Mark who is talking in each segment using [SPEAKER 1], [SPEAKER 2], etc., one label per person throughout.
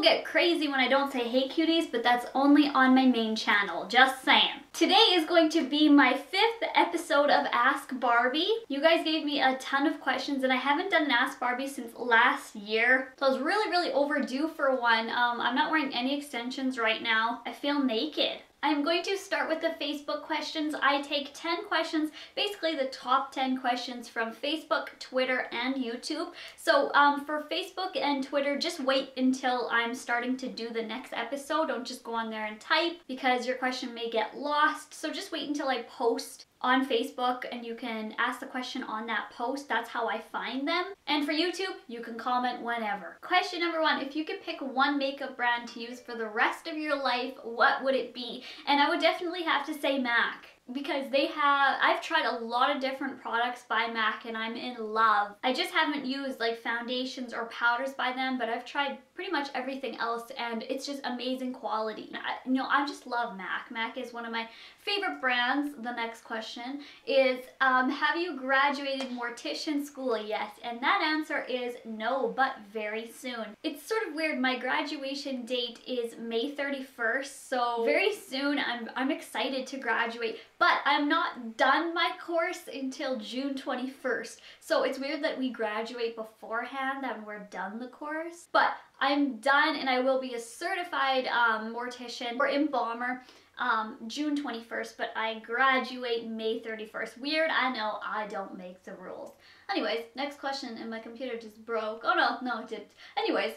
[SPEAKER 1] get crazy when I don't say hey cuties, but that's only on my main channel, just saying. Today is going to be my 5th episode of Ask Barbie. You guys gave me a ton of questions and I haven't done an Ask Barbie since last year. So I was really overdue for one. I'm not wearing any extensions right now. I feel naked. I'm going to start with the Facebook questions. I take 10 questions, basically the top 10 questions from Facebook, Twitter, and YouTube. So for Facebook and Twitter, just wait until I'm starting to do the next episode. Don't just go on there and type because your question may get lost. So just wait until I post on Facebook and you can ask the question on that post. That's how I find them. And for YouTube, you can comment whenever. Question number 1, if you could pick one makeup brand to use for the rest of your life, what would it be? And I would definitely have to say MAC, because I've tried a lot of different products by MAC and I'm in love. I just haven't used like foundations or powders by them, but I've tried pretty much everything else and it's just amazing quality. I just love MAC. MAC is one of my favorite brands. The next question is, have you graduated mortician school yet? And that answer is no, but very soon. It's sort of weird. My graduation date is May 31st, so very soon. I'm excited to graduate. But I'm not done my course until June 21st. So it's weird that we graduate beforehand and we're done the course. But I'm done and I will be a certified mortician or embalmer June 21st, but I graduate May 31st. Weird, I know, I don't make the rules. Anyways, next question, and my computer just broke. Oh no, it didn't. Anyways,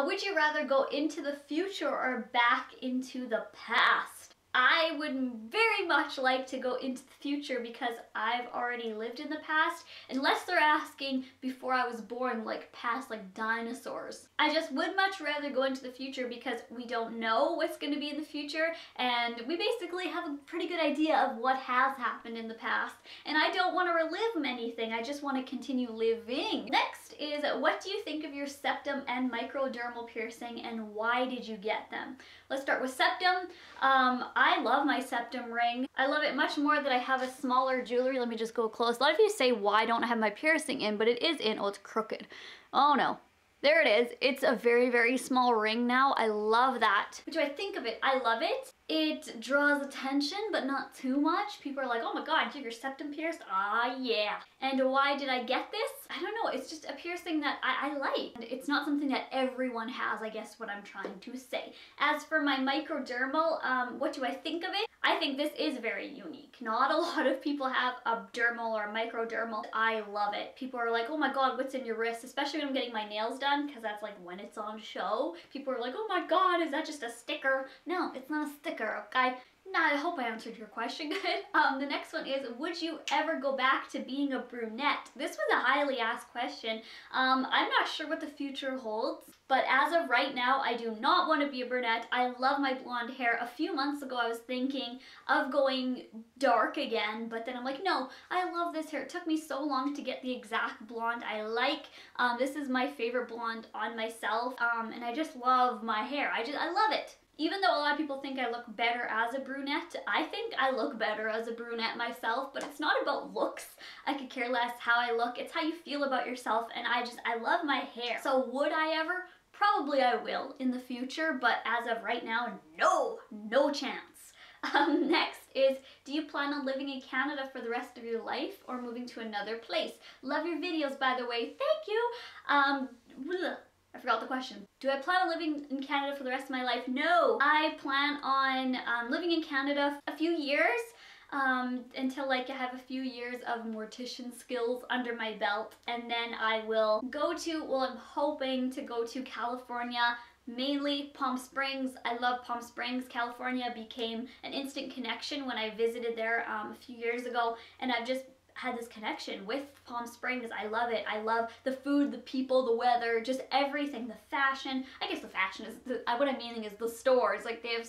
[SPEAKER 1] would you rather go into the future or back into the past? I would very much like to go into the future because I've already lived in the past, unless they're asking before I was born, like past like dinosaurs. I just would much rather go into the future because we don't know what's going to be in the future and we basically have a pretty good idea of what has happened in the past, and I don't want to relive anything. I just want to continue living. Next is, what do you think of your septum and microdermal piercing and why did you get them? Let's start with septum. I love my septum ring. I love it much more that I have a smaller jewelry. Let me just go close. A lot of you say, why don't I have my piercing in? But it is in. Oh, it's crooked. Oh no. There it is. It's a very small ring now. I love that. What do I think of it? I love it. It draws attention, but not too much. People are like, oh my god, you have your septum pierced? Ah, yeah. And why did I get this? I don't know. It's just a piercing that I like. And it's not something that everyone has, I guess what I'm trying to say. As for my microdermal, what do I think of it? I think this is very unique. Not a lot of people have a dermal or a microdermal. I love it. People are like, oh my god, what's in your wrist? Especially when I'm getting my nails done, because that's like when it's on show. People are like, oh my god, is that just a sticker? No, it's not a sticker, okay? Nah, I hope I answered your question good. The next one is, would you ever go back to being a brunette? This was a highly asked question. I'm not sure what the future holds, but as of right now, I do not want to be a brunette. I love my blonde hair. A few months ago, I was thinking of going dark again, but then I'm like, no, I love this hair. It took me so long to get the exact blonde I like. This is my favorite blonde on myself, and I just love my hair. I love it. Even though a lot of people think I look better as a brunette, I think I look better as a brunette myself, but it's not about looks. I could care less how I look. It's how you feel about yourself, and I love my hair. So would I ever? Probably I will in the future, but as of right now, no chance. Next is, do you plan on living in Canada for the rest of your life or moving to another place? Love your videos, by the way. Thank you. I forgot the question. Do I plan on living in Canada for the rest of my life? No. I plan on living in Canada a few years until like I have a few years of mortician skills under my belt, and then I will go to, well, I'm hoping to go to California, mainly Palm Springs. I love Palm Springs. California became an instant connection when I visited there a few years ago, and I've just had this connection with Palm Springs. I love it. I love the food, the people, the weather, just everything, the fashion. I guess the fashion is, what I'm meaning is the stores, like they have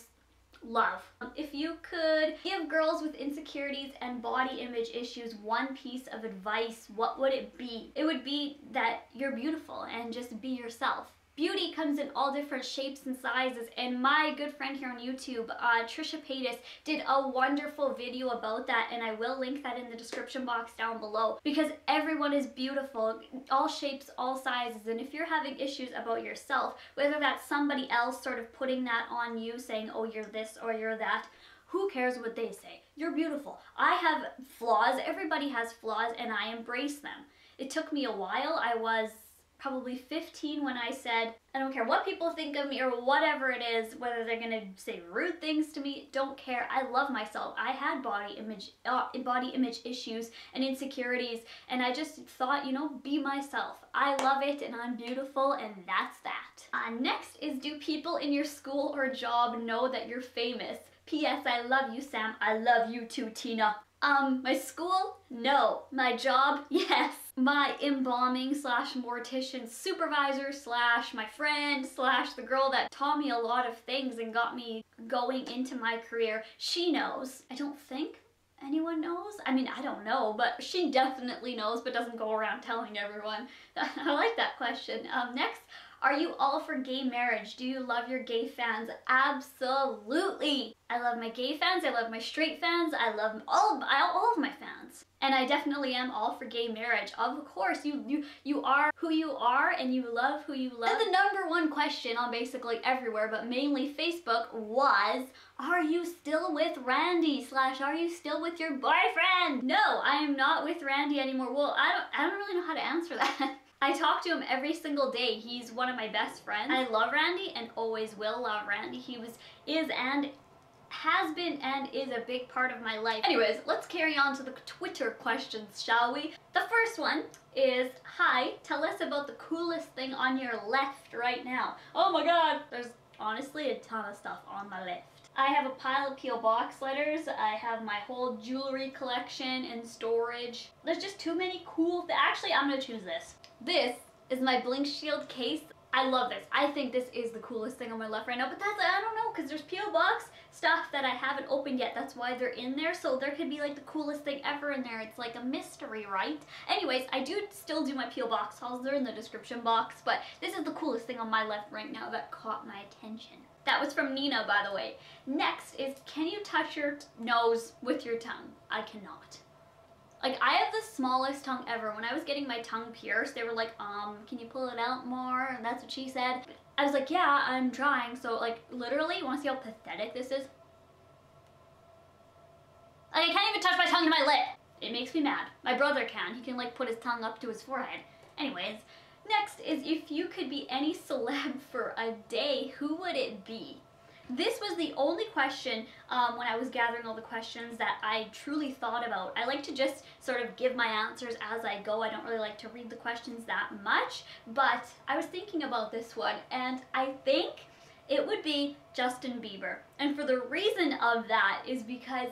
[SPEAKER 1] love. If you could give girls with insecurities and body image issues one piece of advice, what would it be? It would be that you're beautiful and just be yourself. Beauty comes in all different shapes and sizes, and my good friend here on YouTube, Trisha Paytas, did a wonderful video about that, and I will link that in the description box down below, because everyone is beautiful, all shapes, all sizes, and if you're having issues about yourself, whether that's somebody else sort of putting that on you, saying, oh, you're this or you're that, who cares what they say? You're beautiful. I have flaws, everybody has flaws, and I embrace them. It took me a while. I was probably 15 when I said, I don't care what people think of me or whatever it is, whether they're gonna say rude things to me, don't care. I love myself. I had body image issues and insecurities, and I just thought, you know, be myself. I love it and I'm beautiful, and that's that. Next is, do people in your school or job know that you're famous? P.S. I love you, Sam. I love you too, Tina. My school? No. My job? Yes. My embalming / mortician supervisor / my friend / the girl that taught me a lot of things and got me going into my career, she knows. I don't think anyone knows. I mean, I don't know, but she definitely knows, but doesn't go around telling everyone. I like that question. Next, are you all for gay marriage? Do you love your gay fans? Absolutely. I love my gay fans, I love my straight fans, I love all of my fans. And I definitely am all for gay marriage. Of course, you are who you are and you love who you love. And the number one question on basically everywhere, but mainly Facebook, was, are you still with Randy / are you still with your boyfriend? No, I am not with Randy anymore. Well, I don't really know how to answer that. I talk to him every single day. He's one of my best friends. I love Randy and always will love Randy. He has been and is a big part of my life. Anyways, let's carry on to the Twitter questions, shall we? The first one is, hi, tell us about the coolest thing on your left right now. Oh my god, there's honestly a ton of stuff on my left. I have a pile of P.O. box letters. I have my whole jewelry collection in storage. There's just too many cool things. Actually, I'm gonna choose this. This is my Blink Shield case. I love this. I think this is the coolest thing on my left right now, but that's, I don't know, because there's P.O. box stuff that I haven't opened yet. That's why they're in there, so there could be like the coolest thing ever in there. It's like a mystery, right? Anyways, I do still do my P.O. box hauls. They're in the description box, but this is the coolest thing on my left right now that caught my attention. That was from Nina, by the way. Next is, can you touch your nose with your tongue? I cannot. Like, I have the smallest tongue ever. When I was getting my tongue pierced, they were like, can you pull it out more? And that's what she said. I was like, yeah, I'm trying. So, like, literally, you want to see how pathetic this is? Like, I can't even touch my tongue to my lip. It makes me mad. My brother can. He can, like, put his tongue up to his forehead. Anyways, next is, if you could be any celeb for a day, who would it be? This was the only question when I was gathering all the questions that I truly thought about. I like to just sort of give my answers as I go. I don't really like to read the questions that much, but I was thinking about this one, and I think it would be Justin Bieber. And for the reason of that is because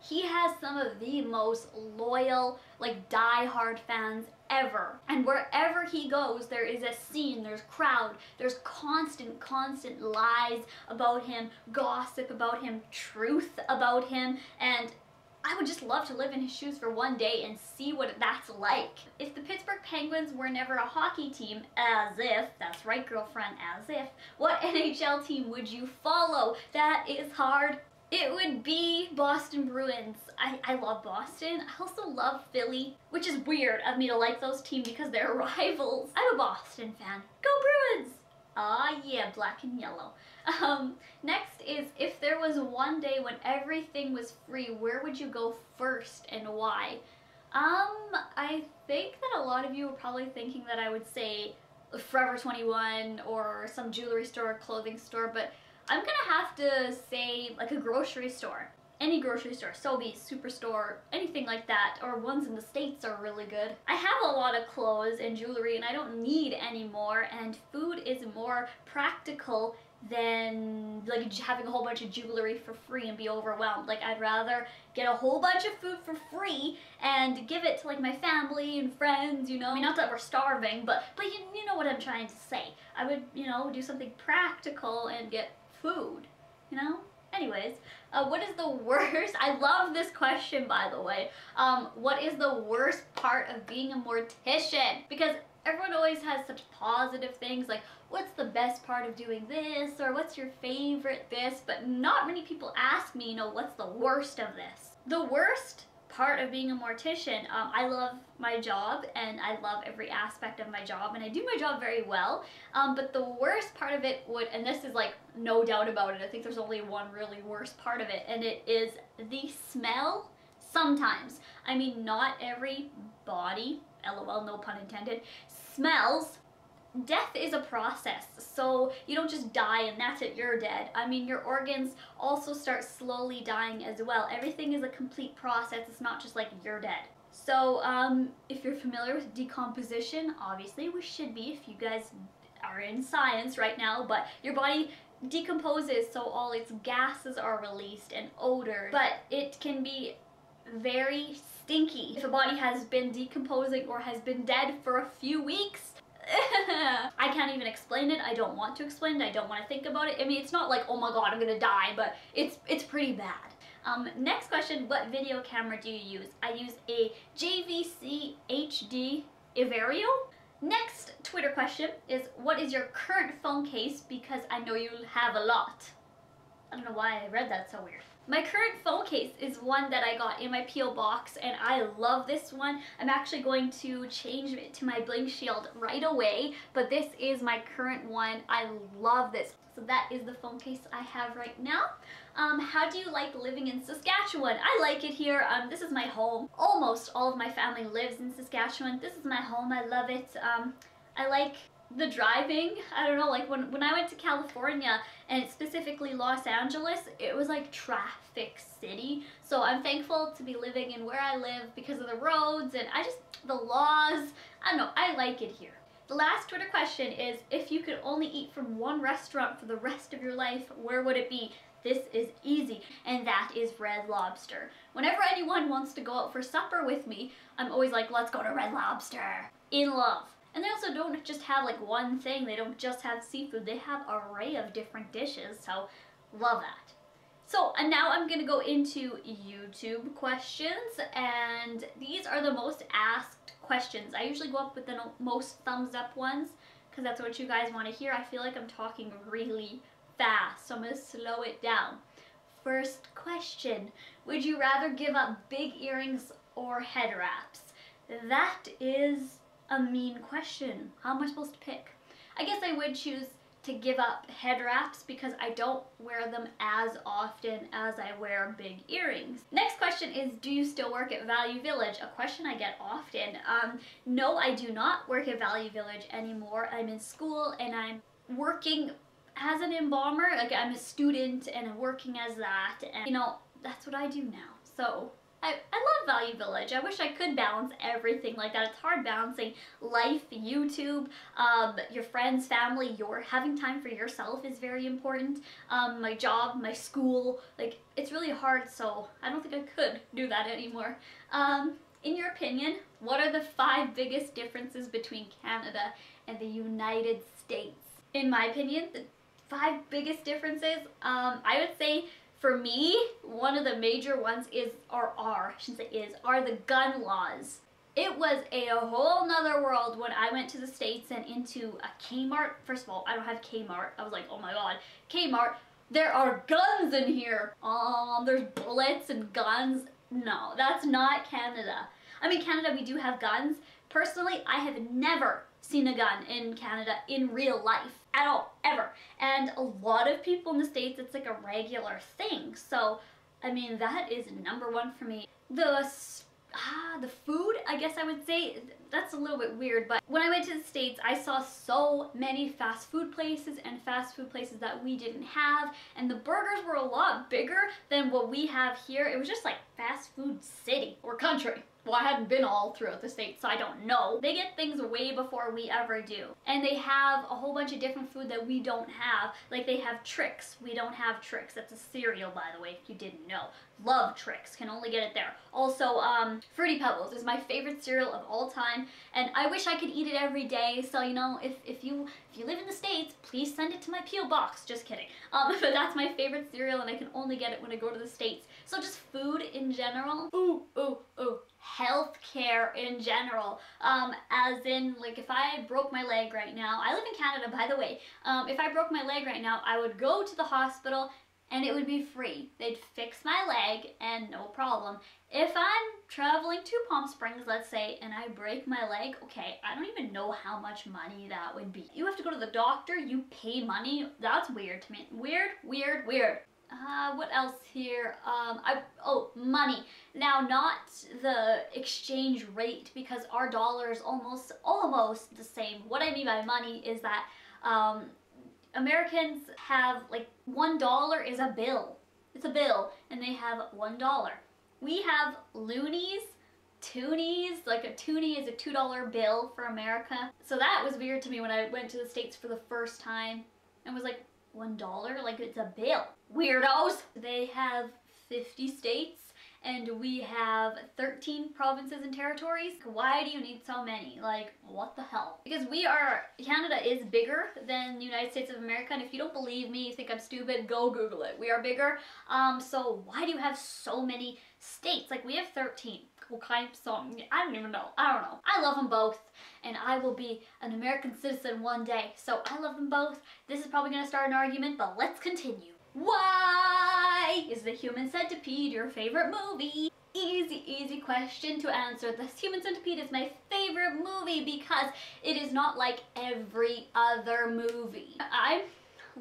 [SPEAKER 1] he has some of the most loyal, like, die-hard fans ever. And wherever he goes, there is a scene, there's crowd, there's constant lies about him, gossip about him, truth about him, and I would just love to live in his shoes for one day and see what that's like. If the Pittsburgh Penguins were never a hockey team, as if, that's right girlfriend, as if, what NHL team would you follow? That is hard. It would be Boston Bruins. I love Boston. I also love Philly, which is weird of me to like those teams because they're rivals. I'm a Boston fan. Go Bruins! Ah yeah, black and yellow. Next is, if there was one day when everything was free, where would you go first and why? I think that a lot of you are probably thinking that I would say Forever 21 or some jewelry store, clothing store, but I'm gonna have to say like a grocery store. Any grocery store, Sobeys, Superstore, anything like that, or ones in the States are really good. I have a lot of clothes and jewelry and I don't need any more, and food is more practical than like having a whole bunch of jewelry for free and be overwhelmed. Like, I'd rather get a whole bunch of food for free and give it to like my family and friends, you know. I mean, not that we're starving, but you know what I'm trying to say. I would, you know, do something practical and get food, you know? Anyways, what is the worst, I love this question by the way, what is the worst part of being a mortician? Because everyone always has such positive things like, what's the best part of doing this, or what's your favorite this, but not many people ask me, you know, what's the worst of this? The worst part of being a mortician, I love my job and I love every aspect of my job and I do my job very well, but the worst part of it would, and this is like no doubt about it, I think there's only one really worst part of it, and it is the smell. Sometimes, I mean, not every body, LOL, no pun intended, smells. Death is a process, so you don't just die and that's it, you're dead. I mean, your organs also start slowly dying as well. Everything is a complete process. It's not just like you're dead. So if you're familiar with decomposition, obviously we should be if you guys are in science right now, but your body decomposes, so all its gases are released and odor, but it can be very stinky. If a body has been decomposing or has been dead for a few weeks, I can't even explain it. I don't want to explain it. I don't want to think about it. I mean, it's not like, oh my god, I'm gonna die, but it's pretty bad. Next question, what video camera do you use? I use a JVC HD Iverio. Next Twitter question is, what is your current phone case? Because I know you have a lot. I don't know why I read that so weird. My current phone case is one that I got in my P.O. box and I love this one. I'm actually going to change it to my Bling Shield right away, but this is my current one. I love this. So that is the phone case I have right now. How do you like living in Saskatchewan? I like it here. This is my home. Almost all of my family lives in Saskatchewan. This is my home. I love it. I like the driving. I don't know, like when I went to California and specifically Los Angeles, it was like traffic city. So I'm thankful to be living in where I live because of the roads and the laws. I don't know, I like it here. The last Twitter question is, if you could only eat from one restaurant for the rest of your life, where would it be? This is easy, and that is Red Lobster. Whenever anyone wants to go out for supper with me, I'm always like, let's go to Red Lobster. In love. And they also don't just have like one thing, they don't just have seafood, they have an array of different dishes, so love that. So and now I'm gonna go into YouTube questions, and these are the most asked questions. I usually go up with the most thumbs up ones, because that's what you guys want to hear. I feel like I'm talking really fast, so I'm gonna slow it down. First question, would you rather give up big earrings or head wraps? That is a mean question. How am I supposed to pick? I guess I would choose to give up head wraps because I don't wear them as often as I wear big earrings. Next question is, do you still work at Value Village? A question I get often. No, I do not work at Value Village anymore. I'm in school and I'm working as an embalmer. Like, I'm a student and I'm working as that, and you know, that's what I do now. So I love Value Village. I wish I could balance everything like that. It's hard balancing life, YouTube, your friends, family, having time for yourself is very important. My job, my school, like it's really hard, so I don't think I could do that anymore. In your opinion, what are the 5 biggest differences between Canada and the United States? In my opinion, the 5 biggest differences, I would say, for me, one of the major ones are the gun laws. It was a whole nother world when I went to the States and into a Kmart. First of all, I don't have Kmart. I was like, oh my god, Kmart, there are guns in here. There's bullets and guns. No, that's not Canada. I mean, Canada, we do have guns. Personally, I have never seen a gun in Canada in real life at all, ever. And a lot of people in the States, it's like a regular thing. So, I mean, that is #1 for me. The food, I guess I would say, that's a little bit weird, but when I went to the States, I saw so many fast food places and fast food places that we didn't have, and the burgers were a lot bigger than what we have here. It was just like fast food city or country. Well, I hadn't been all throughout the States, so I don't know. They get things way before we ever do. And they have a whole bunch of different food that we don't have. Like they have Trix. We don't have Trix. That's a cereal, by the way, if you didn't know. Love Trix. Can only get it there. Also, Fruity Pebbles is my favorite cereal of all time. And I wish I could eat it every day. So, you know, if you live in the States, please send it to my P.O. box. Just kidding. But that's my favorite cereal, and I can only get it when I go to the States. So just food in general. Ooh, ooh, ooh. healthcare in general. As in, like, if I broke my leg right now, I live in Canada, by the way. If I broke my leg right now, I would go to the hospital and it would be free. They'd fix my leg and no problem. If I'm traveling to Palm Springs, let's say, and I break my leg, okay, I don't even know how much money that would be. You have to go to the doctor, you pay money. That's weird to me. Weird, weird, weird. What else here? Oh, money. Now, not the exchange rate, because our dollar is almost the same. What I mean by money is that Americans have, like, $1 is a bill. It's a bill, and they have $1. We have loonies, toonies. Like, a toonie is a $2 bill for America. So that was weird to me when I went to the States for the first time and was like, $1? Like, it's a bill. Weirdos! They have 50 states and we have 13 provinces and territories. Why do you need so many? Like, what the hell? Because Canada is bigger than the United States of America, and if you don't believe me, you think I'm stupid, go Google it. We are bigger. So why do you have so many states? Like, we have 13. Okay, so I don't even know. I don't know. I love them both, and I will be an American citizen one day. So I love them both. This is probably gonna start an argument, but let's continue. Why is The Human Centipede your favorite movie? Easy question to answer. The Human Centipede is my favorite movie because it is not like every other movie. I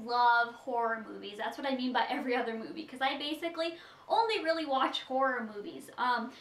[SPEAKER 1] love horror movies. That's what I mean by every other movie, because I basically only really watch horror movies.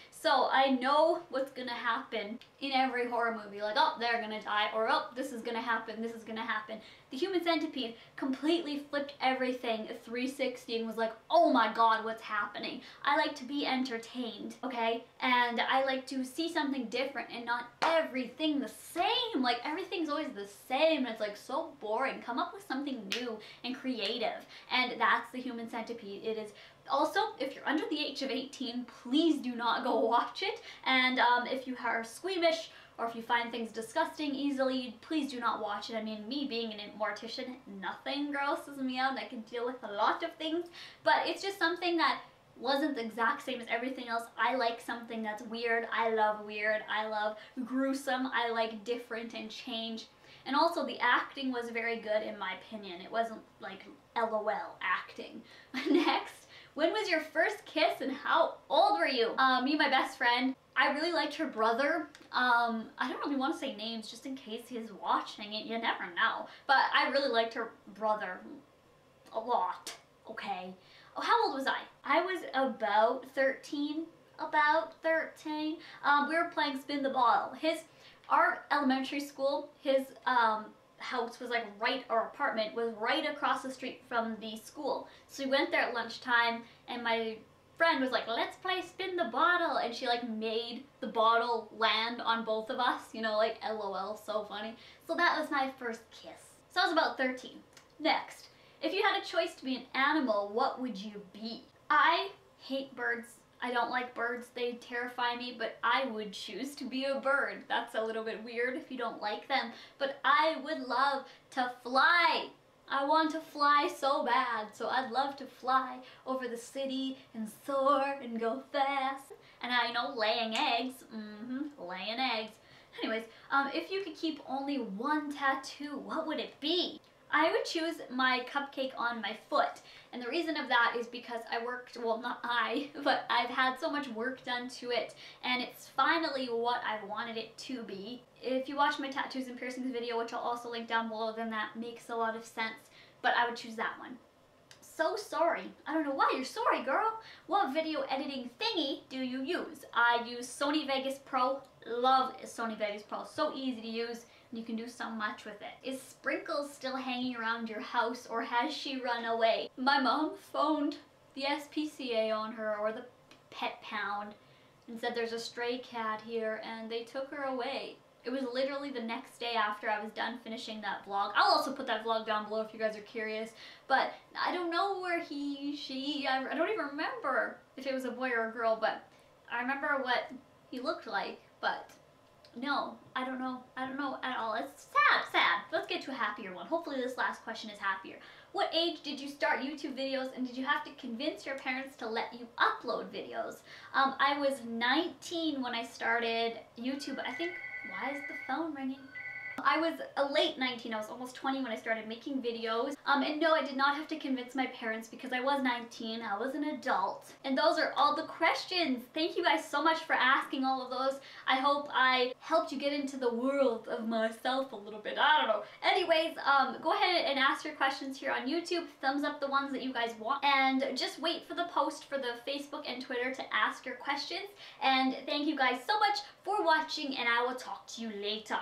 [SPEAKER 1] So I know what's gonna happen in every horror movie. Like, oh, they're gonna die, or oh, this is gonna happen, this is gonna happen. The Human Centipede completely flipped everything 360 and was like, oh my god, what's happening? I like to be entertained, okay? And I like to see something different and not everything the same. Like, everything's always the same and it's like so boring. Come up with something new and creative. And that's The Human Centipede. It is. Also, if you're under the age of 18, please do not go watch it. And if you are squeamish or if you find things disgusting easily, please do not watch it. I mean, me being an mortician, nothing grosses me out. I can deal with a lot of things, but it's just something that wasn't the exact same as everything else. I like something that's weird. I love gruesome. I like different and change. And also the acting was very good in my opinion. It wasn't like LOL acting. Next. When was your first kiss and how old were you? Me and my best friend. I really liked her brother. I don't really want to say names just in case he's watching it. You never know. But I really liked her brother a lot. Okay. Oh, how old was I? I was about 13. About 13. We were playing Spin the Bottle. Our elementary school, his house was like our apartment was right across the street from the school. So we went there at lunchtime and my friend was like, let's play Spin the Bottle, and she like made the bottle land on both of us, you know, like LOL, so funny. So that was my first kiss. So I was about 13. Next, if you had a choice to be an animal, what would you be? I hate birds. I don't like birds, they terrify me, but I would choose to be a bird. That's a little bit weird if you don't like them, but I would love to fly. I want to fly so bad, so I'd love to fly over the city and soar and go fast. And I know laying eggs, laying eggs. Anyways, if you could keep only one tattoo, what would it be? I would choose my cupcake on my foot. And the reason of that is because I worked, well, not I, but I've had so much work done to it, and it's finally what I wanted it to be. If you watch my tattoos and piercings video, which I'll also link down below, then that makes a lot of sense, but I would choose that one. So sorry. I don't know why you're sorry, girl. What video editing thingy do you use? I use Sony Vegas Pro. Love Sony Vegas Pro. So easy to use, and you can do so much with it. Is Sprinkles still hanging around your house, or has she run away? My mom phoned the SPCA on her, or the pet pound, and said there's a stray cat here, and they took her away. It was literally the next day after I was done finishing that vlog. I'll also put that vlog down below if you guys are curious. But I don't know where I don't even remember if it was a boy or a girl, but I remember what he looked like, but No, I don't know at all. It's sad. Let's get to a happier one. Hopefully this last question is happier. What age did you start YouTube videos, and did you have to convince your parents to let you upload videos? I was 19 when I started YouTube. I think, why is the phone ringing? I was a late 19, I was almost 20 when I started making videos. And no, I did not have to convince my parents because I was 19, I was an adult. And those are all the questions. Thank you guys so much for asking all of those. I hope I helped you get into the world of myself a little bit. I don't know. Anyways, go ahead and ask your questions here on YouTube. Thumbs up the ones that you guys want. And just wait for the post for the Facebook and Twitter to ask your questions. And thank you guys so much for watching, and I will talk to you later.